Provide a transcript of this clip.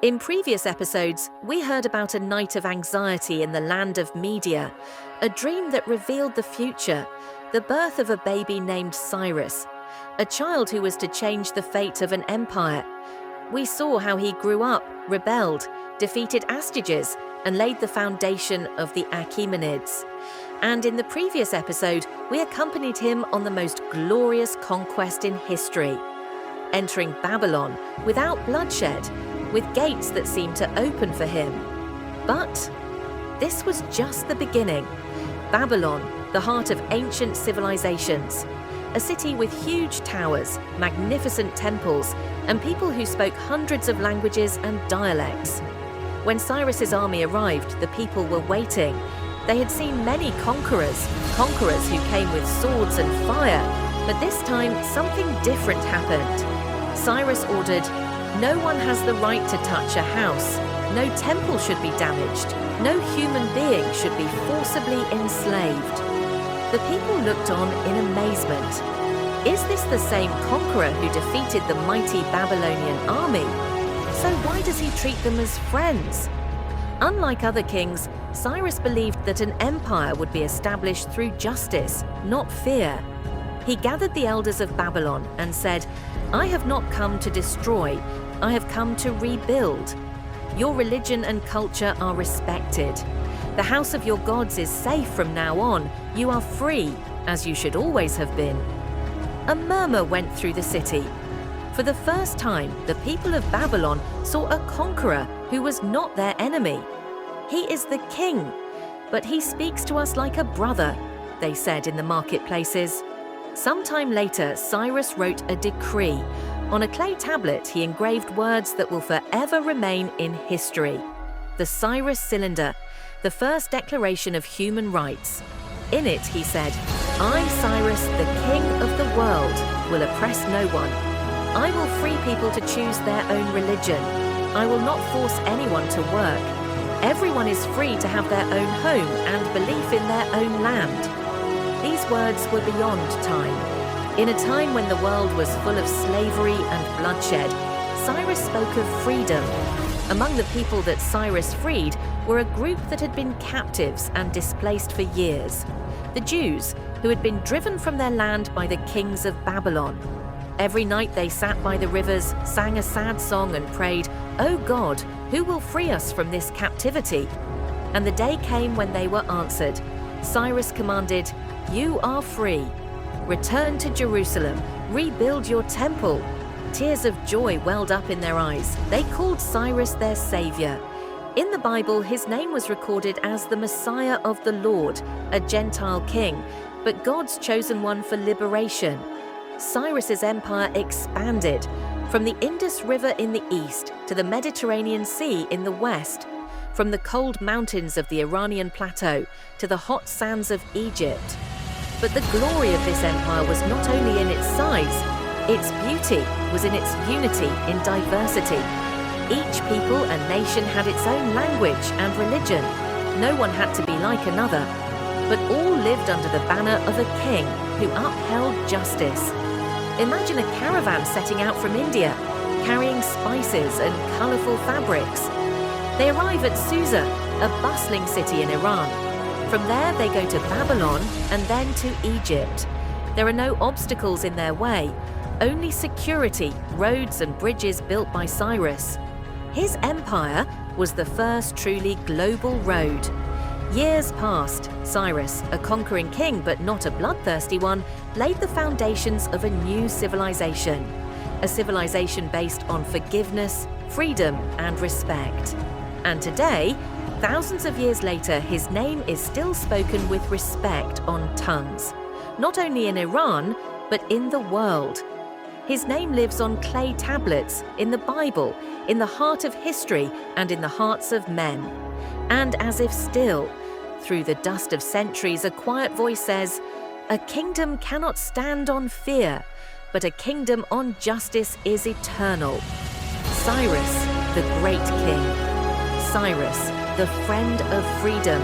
In previous episodes, we heard about a night of anxiety in the land of Media, a dream that revealed the future, the birth of a baby named Cyrus, a child who was to change the fate of an empire. We saw how he grew up, rebelled, defeated Astyages, and laid the foundation of the Achaemenids. And in the previous episode, we accompanied him on the most glorious conquest in history, entering Babylon without bloodshed, with gates that seemed to open for him. But this was just the beginning. Babylon, the heart of ancient civilizations, a city with huge towers, magnificent temples, and people who spoke hundreds of languages and dialects. When Cyrus's army arrived, the people were waiting. They had seen many conquerors who came with swords and fire, but this time something different happened. Cyrus ordered, "No one has the right to touch a house. No temple should be damaged. No human being should be forcibly enslaved." The people looked on in amazement. Is this the same conqueror who defeated the mighty Babylonian army? So why does he treat them as friends? Unlike other kings, Cyrus believed that an empire would be established through justice, not fear. He gathered the elders of Babylon and said, "I have not come to destroy, I have come to rebuild. Your religion and culture are respected. The house of your gods is safe from now on. You are free, as you should always have been." A murmur went through the city. For the first time, the people of Babylon saw a conqueror who was not their enemy. "He is the king, but he speaks to us like a brother," they said in the marketplaces. Sometime later, Cyrus wrote a decree. On a clay tablet, he engraved words that will forever remain in history. The Cyrus Cylinder, the first declaration of human rights. In it, he said, "I, Cyrus, the king of the world, will oppress no one. I will free people to choose their own religion. I will not force anyone to work. Everyone is free to have their own home and belief in their own land." These words were beyond time. In a time when the world was full of slavery and bloodshed, Cyrus spoke of freedom. Among the people that Cyrus freed were a group that had been captives and displaced for years, the Jews, who had been driven from their land by the kings of Babylon. Every night they sat by the rivers, sang a sad song and prayed, "O God, who will free us from this captivity?" And the day came when they were answered. Cyrus commanded, "You are free. Return to Jerusalem, rebuild your temple." Tears of joy welled up in their eyes. They called Cyrus their savior. In the Bible, his name was recorded as the Messiah of the Lord, a Gentile king, but God's chosen one for liberation. Cyrus's empire expanded from the Indus River in the east to the Mediterranean Sea in the west, from the cold mountains of the Iranian plateau to the hot sands of Egypt. But the glory of this empire was not only in its size, its beauty was in its unity in diversity. Each people and nation had its own language and religion. No one had to be like another, but all lived under the banner of a king who upheld justice. Imagine a caravan setting out from India, carrying spices and colorful fabrics. They arrive at Susa, a bustling city in Iran. From there, they go to Babylon and then to Egypt. There are no obstacles in their way, only security, roads and bridges built by Cyrus. His empire was the first truly global road. Years passed. Cyrus, a conquering king but not a bloodthirsty one, laid the foundations of a new civilization. A civilization based on forgiveness, freedom, and respect. And today, thousands of years later, his name is still spoken with respect on tongues. Not only in Iran, but in the world. His name lives on clay tablets, in the Bible, in the heart of history, and in the hearts of men. And as if still, through the dust of centuries, a quiet voice says, "A kingdom cannot stand on fear, but a kingdom on justice is eternal." Cyrus, the great king. Cyrus, the friend of freedom.